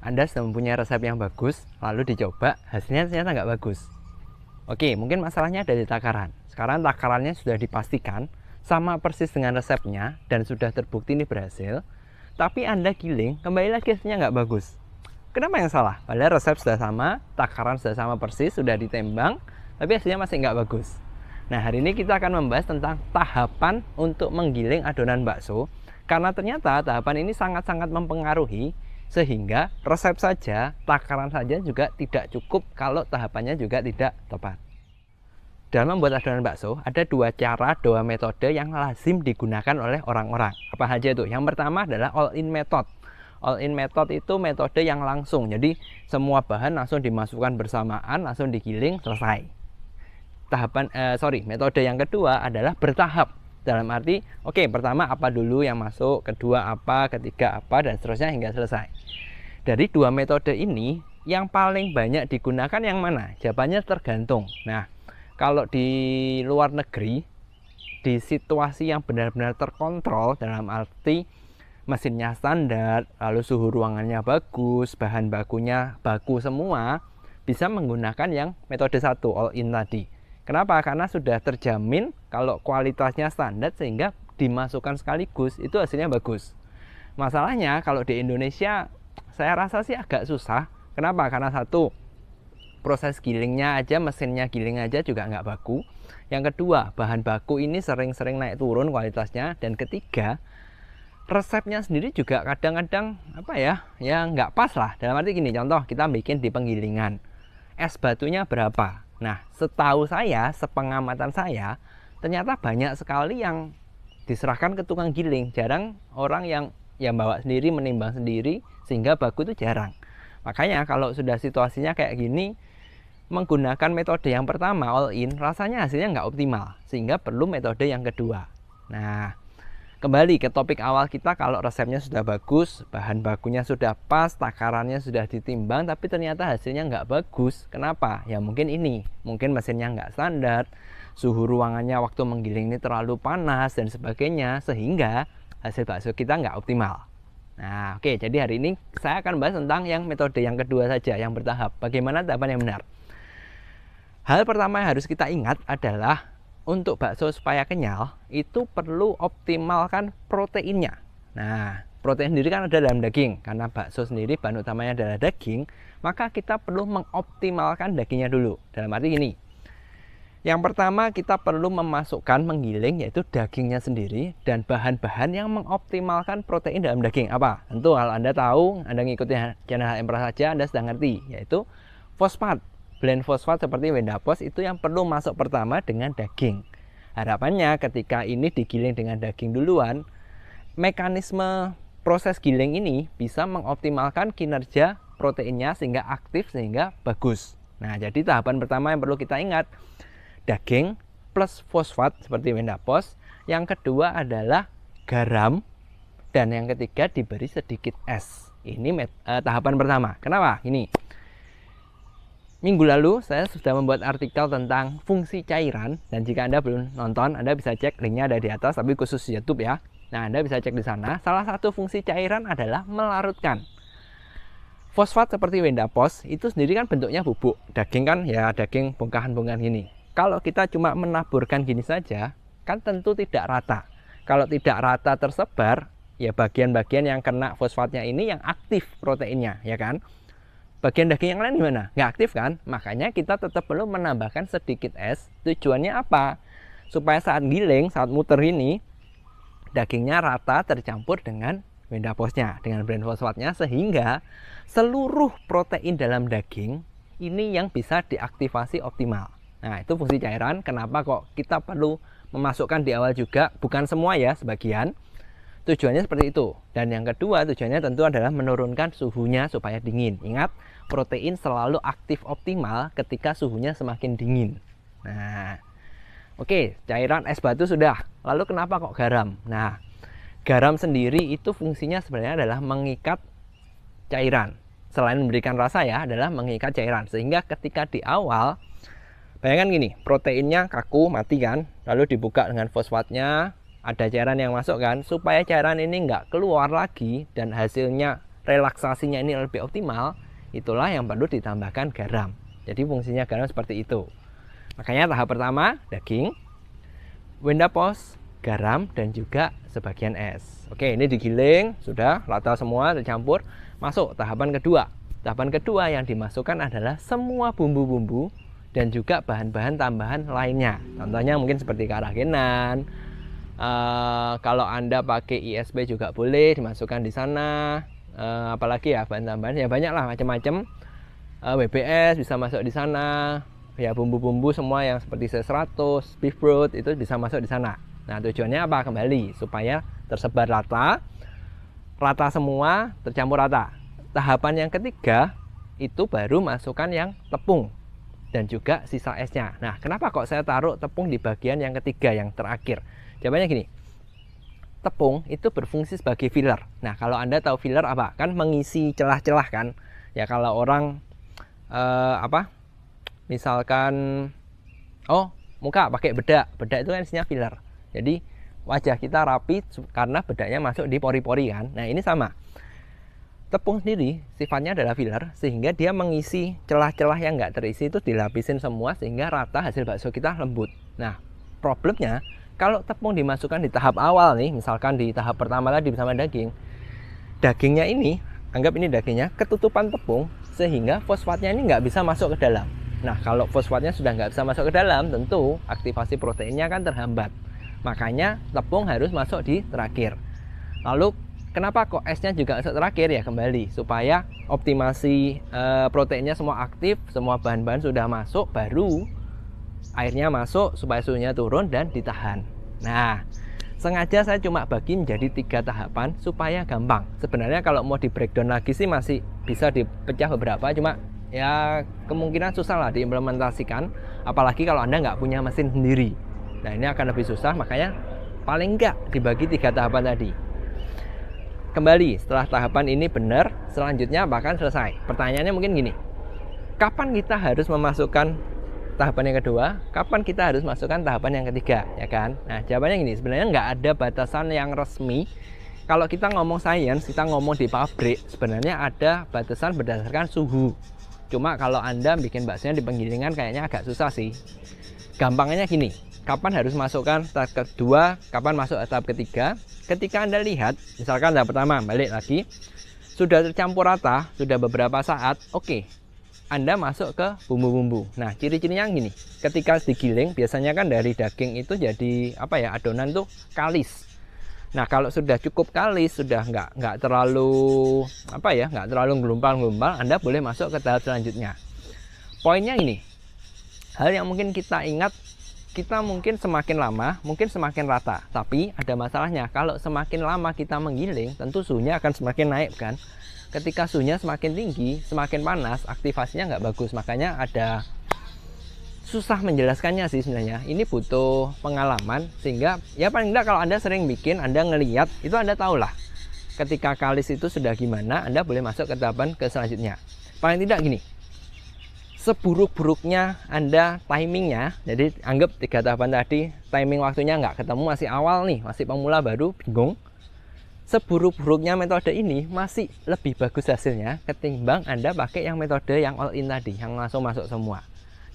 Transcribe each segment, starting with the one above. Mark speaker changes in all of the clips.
Speaker 1: Anda sudah mempunyai resep yang bagus, lalu dicoba, hasilnya ternyata nggak bagus. Oke, mungkin masalahnya ada di takaran. Sekarang takarannya sudah dipastikan sama persis dengan resepnya dan sudah terbukti ini berhasil, tapi Anda giling, kembali lagi hasilnya nggak bagus. Kenapa yang salah? Padahal resep sudah sama, takaran sudah sama persis, sudah ditembang, tapi hasilnya masih nggak bagus. Nah, hari ini kita akan membahas tentang tahapan untuk menggiling adonan bakso, karena ternyata tahapan ini sangat-sangat mempengaruhi, sehingga resep saja, takaran saja juga tidak cukup kalau tahapannya juga tidak tepat. Dalam membuat adonan bakso, ada dua cara, dua metode yang lazim digunakan oleh orang-orang. Apa saja itu? Yang pertama adalah all-in method. All-in method itu metode yang langsung, jadi semua bahan langsung dimasukkan bersamaan, langsung digiling, selesai. Metode yang kedua adalah bertahap. Dalam arti, oke, pertama apa dulu yang masuk, kedua apa, ketiga apa, dan seterusnya hingga selesai. Dari dua metode ini, yang paling banyak digunakan yang mana? Jawabannya tergantung. Nah, kalau di luar negeri, di situasi yang benar-benar terkontrol, dalam arti mesinnya standar, lalu suhu ruangannya bagus, bahan bakunya baku semua, bisa menggunakan yang metode satu, all-in tadi. Kenapa? Karena sudah terjamin kalau kualitasnya standar sehingga dimasukkan sekaligus itu hasilnya bagus. Masalahnya kalau di Indonesia saya rasa sih agak susah. Kenapa? Karena satu, proses gilingnya aja, mesinnya giling aja juga nggak baku. Yang kedua, bahan baku ini sering-sering naik turun kualitasnya. Dan ketiga, resepnya sendiri juga kadang-kadang nggak pas lah. Dalam arti gini, contoh kita bikin di penggilingan, es batunya berapa? Nah, setahu saya, sepengamatan saya, ternyata banyak sekali yang diserahkan ke tukang giling. Jarang orang yang bawa sendiri, menimbang sendiri, sehingga baku itu jarang. Makanya kalau sudah situasinya kayak gini, menggunakan metode yang pertama, all-in, rasanya hasilnya nggak optimal. Sehingga perlu metode yang kedua. Nah, kembali ke topik awal kita, kalau resepnya sudah bagus, bahan bakunya sudah pas, takarannya sudah ditimbang, tapi ternyata hasilnya nggak bagus. Kenapa? Ya mungkin mesinnya nggak standar, suhu ruangannya waktu menggiling ini terlalu panas dan sebagainya, sehingga hasil bakso kita nggak optimal. Nah, oke, jadi hari ini saya akan bahas tentang yang metode yang kedua saja, yang bertahap. Bagaimana tahapan yang benar? Hal pertama yang harus kita ingat adalah untuk bakso supaya kenyal, itu perlu optimalkan proteinnya. Nah, protein sendiri kan ada dalam daging. Karena bakso sendiri bahan utamanya adalah daging, maka kita perlu mengoptimalkan dagingnya dulu. Dalam arti gini, yang pertama kita perlu menggiling yaitu dagingnya sendiri dan bahan-bahan yang mengoptimalkan protein dalam daging. Apa? Tentu kalau Anda tahu, Anda ngikuti channel HM Prasaja, Anda sudah ngerti, yaitu fosfat. Blend fosfat seperti Wendapos itu yang perlu masuk pertama dengan daging. Harapannya ketika ini digiling dengan daging duluan, mekanisme proses giling ini bisa mengoptimalkan kinerja proteinnya sehingga aktif, sehingga bagus. Nah, jadi tahapan pertama yang perlu kita ingat, daging plus fosfat seperti Wendapos. Yang kedua adalah garam, dan yang ketiga diberi sedikit es. Ini tahapan pertama. Kenapa? Ini minggu lalu saya sudah membuat artikel tentang fungsi cairan, dan jika Anda belum nonton, Anda bisa cek, linknya ada di atas, tapi khusus YouTube ya. Nah, Anda bisa cek di sana. Salah satu fungsi cairan adalah melarutkan. Fosfat seperti Wendapos itu sendiri kan bentuknya bubuk. Daging kan ya daging bongkahan-bongkahan gini. Kalau kita cuma menaburkan gini saja, kan tentu tidak rata. Kalau tidak rata tersebar, ya bagian-bagian yang kena fosfatnya ini yang aktif proteinnya, ya kan? Bagian daging yang lain gimana? Nggak aktif kan? Makanya kita tetap perlu menambahkan sedikit es. Tujuannya apa? Supaya saat giling, saat muter ini, dagingnya rata tercampur dengan Wendaposnya, dengan blend fosfatnya, sehingga seluruh protein dalam daging ini yang bisa diaktifasi optimal. Nah, itu fungsi cairan. Kenapa kok kita perlu memasukkan di awal juga? Bukan semua ya, sebagian. Tujuannya seperti itu. Dan yang kedua, tujuannya tentu adalah menurunkan suhunya supaya dingin. Ingat, protein selalu aktif optimal ketika suhunya semakin dingin. Nah, oke, cairan es batu sudah. Lalu kenapa kok garam? Nah, garam sendiri itu fungsinya sebenarnya adalah mengikat cairan. Selain memberikan rasa ya, adalah mengikat cairan. Sehingga ketika di awal, bayangkan gini, proteinnya kaku, mati kan. Lalu dibuka dengan fosfatnya, ada cairan yang masuk kan, supaya cairan ini nggak keluar lagi dan hasilnya relaksasinya ini lebih optimal, itulah yang perlu ditambahkan garam. Jadi fungsinya garam seperti itu. Makanya tahap pertama daging, Wendapos, garam, dan juga sebagian es. Oke, ini digiling, sudah rata semua tercampur. Masuk tahapan kedua. Tahapan kedua yang dimasukkan adalah semua bumbu-bumbu dan juga bahan-bahan tambahan lainnya. Contohnya mungkin seperti karagenan. Kalau Anda pakai ISP juga boleh dimasukkan di sana. Apalagi ya bahan tambahan ya banyak lah macam-macam. WBS bisa masuk di sana. Ya bumbu-bumbu semua yang seperti C100, beef broth itu bisa masuk di sana. Nah tujuannya apa? Kembali supaya tersebar rata semua, tercampur rata. Tahapan yang ketiga itu baru masukkan yang tepung dan juga sisa esnya. Nah kenapa kok saya taruh tepung di bagian yang ketiga, yang terakhir? Jawabannya gini, tepung itu berfungsi sebagai filler. Nah kalau Anda tahu filler apa? Kan mengisi celah-celah kan. Ya kalau orang misalkan muka pakai bedak itu kan isinya filler. Jadi wajah kita rapi karena bedaknya masuk di pori-pori kan. Nah ini sama, tepung sendiri sifatnya adalah filler, sehingga dia mengisi celah-celah yang nggak terisi itu dilapisin semua sehingga rata hasil bakso kita lembut. Nah problemnya kalau tepung dimasukkan di tahap awal nih, misalkan di tahap pertama tadi bersama dagingnya ini, anggap ini dagingnya ketutupan tepung sehingga fosfatnya ini nggak bisa masuk ke dalam. Nah kalau fosfatnya sudah nggak bisa masuk ke dalam, tentu aktivasi proteinnya kan terhambat. Makanya tepung harus masuk di terakhir. Lalu kenapa kok esnya juga masuk terakhir? Ya kembali supaya optimasi proteinnya semua aktif, semua bahan-bahan sudah masuk, baru airnya masuk supaya suhunya turun dan ditahan. Nah sengaja saya cuma bagi menjadi 3 tahapan supaya gampang. Sebenarnya kalau mau di breakdown lagi sih masih bisa dipecah beberapa, cuma ya kemungkinan susah lah diimplementasikan, apalagi kalau Anda nggak punya mesin sendiri. Nah ini akan lebih susah, makanya paling nggak dibagi 3 tahapan tadi. Kembali setelah tahapan ini benar, selanjutnya bahkan selesai. Pertanyaannya mungkin gini, kapan kita harus memasukkan tahapan yang kedua, kapan kita harus masukkan tahapan yang ketiga, ya kan? Nah jawabannya gini, sebenarnya nggak ada batasan yang resmi. Kalau kita ngomong sains, kita ngomong di pabrik, sebenarnya ada batasan berdasarkan suhu. Cuma kalau Anda bikin baksonya di penggilingan kayaknya agak susah sih. Gampangnya gini, kapan harus masukkan tahap kedua, kapan masuk tahap ketiga? Ketika Anda lihat, misalkan tahap pertama, balik lagi, sudah tercampur rata, sudah beberapa saat, oke. Anda masuk ke bumbu-bumbu. Nah, ciri-cirinya gini. Ketika digiling, biasanya kan dari daging itu jadi adonan tuh kalis. Nah, kalau sudah cukup kalis, sudah nggak terlalu nggak terlalu gelumpal-gelumpal, Anda boleh masuk ke tahap selanjutnya. Poinnya ini, hal yang mungkin kita ingat, kita mungkin semakin lama, mungkin semakin rata. Tapi ada masalahnya, kalau semakin lama kita menggiling, tentu suhunya akan semakin naik kan. Ketika suhunya semakin tinggi, semakin panas, aktivasinya nggak bagus. Makanya ada susah menjelaskannya sih sebenarnya. Ini butuh pengalaman, sehingga ya paling tidak kalau Anda sering bikin, Anda ngelihat, itu Anda tahulah ketika kalis itu sudah gimana, Anda boleh masuk ke tahapan ke selanjutnya. Paling tidak gini, seburuk-buruknya Anda timingnya, jadi anggap 3 tahapan tadi, timing waktunya nggak ketemu, masih awal nih, masih pemula baru, bingung. Seburuk-buruknya metode ini masih lebih bagus hasilnya ketimbang Anda pakai yang metode yang all in tadi, yang langsung masuk semua.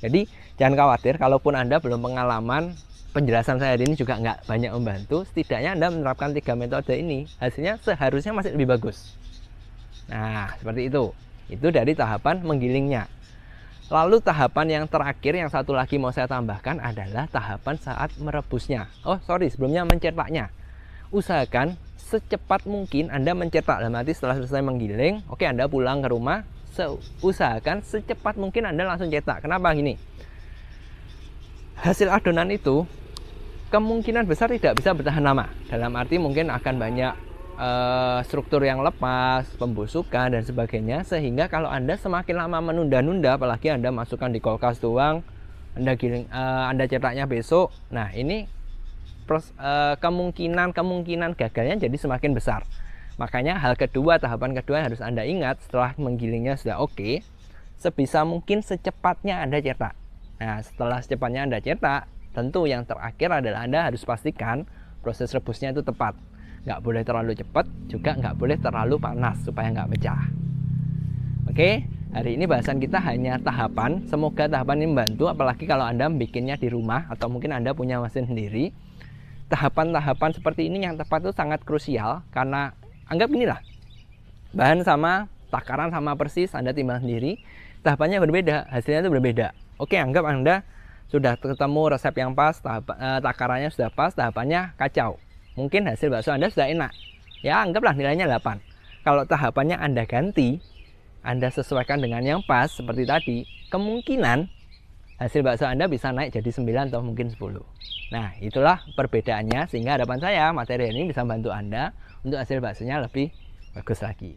Speaker 1: Jadi jangan khawatir, kalaupun Anda belum pengalaman, penjelasan saya hari ini juga nggak banyak membantu. Setidaknya Anda menerapkan 3 metode ini, hasilnya seharusnya masih lebih bagus. Nah seperti itu. Itu dari tahapan menggilingnya. Lalu tahapan yang terakhir, yang satu lagi mau saya tambahkan adalah tahapan saat merebusnya. Sebelumnya mencetaknya. Usahakan secepat mungkin Anda mencetak, dalam arti setelah selesai menggiling, oke Anda pulang ke rumah, usahakan secepat mungkin Anda langsung cetak. Kenapa gini? Hasil adonan itu kemungkinan besar tidak bisa bertahan lama. Dalam arti mungkin akan banyak struktur yang lepas, pembusukan dan sebagainya, sehingga kalau Anda semakin lama menunda-nunda, apalagi Anda masukkan di kulkas doang, Anda cetaknya besok, nah ini kemungkinan gagalnya jadi semakin besar. Makanya tahapan kedua yang harus Anda ingat setelah menggilingnya sudah oke, sebisa mungkin secepatnya Anda cetak. Nah setelah secepatnya Anda cetak, tentu yang terakhir adalah Anda harus pastikan proses rebusnya itu tepat. nggak boleh terlalu cepat, juga nggak boleh terlalu panas supaya nggak pecah. Oke, hari ini bahasan kita hanya tahapan. Semoga tahapan ini membantu, apalagi kalau Anda bikinnya di rumah atau mungkin Anda punya mesin sendiri. Tahapan-tahapan seperti ini yang tepat itu sangat krusial, karena anggap inilah bahan sama, takaran sama persis, Anda timbang sendiri, tahapannya berbeda, hasilnya itu berbeda. Oke, anggap Anda sudah ketemu resep yang pas, takarannya sudah pas, tahapannya kacau. Mungkin hasil bakso Anda sudah enak. Ya, anggaplah nilainya 8. Kalau tahapannya Anda ganti, Anda sesuaikan dengan yang pas seperti tadi, kemungkinan hasil bakso Anda bisa naik jadi 9 atau mungkin 10. Nah, itulah perbedaannya, sehingga harapan saya materi ini bisa membantu Anda untuk hasil baksonya lebih bagus lagi.